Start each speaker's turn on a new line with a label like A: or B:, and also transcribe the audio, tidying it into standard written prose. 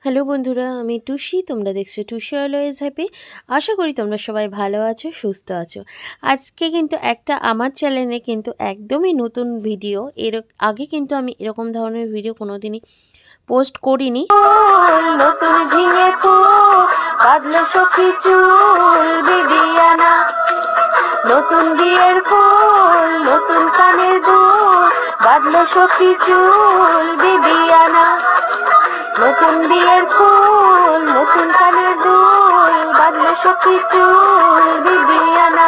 A: Hello বন্ধুরা, আমি টুসি। তোমরা দেখছো টুসি অলওয়েজ হ্যাপি। আশা করি তোমরা সবাই ভালো আছো, সুস্থ আছো। আজকে কিন্তু একটা আমার চ্যানেলে কিন্তু একদমই নতুন ভিডিও। এর আগে কিন্তু আমি এরকম ধরনের ভিডিও কোনোদিনই পোস্ট করিনি। নতুন ঝিঙে ফুল বাঁধলো সখী চুল বিবিয়ানা, নতুন বিয়ের ফুল নতুন কানের দুল বাঁধলো সখী চুল বিবিয়ানা, নতুন বিয়ের ফুল নতুন কানের দুল বাঁধলো সখী চুল বিবিয়ানা।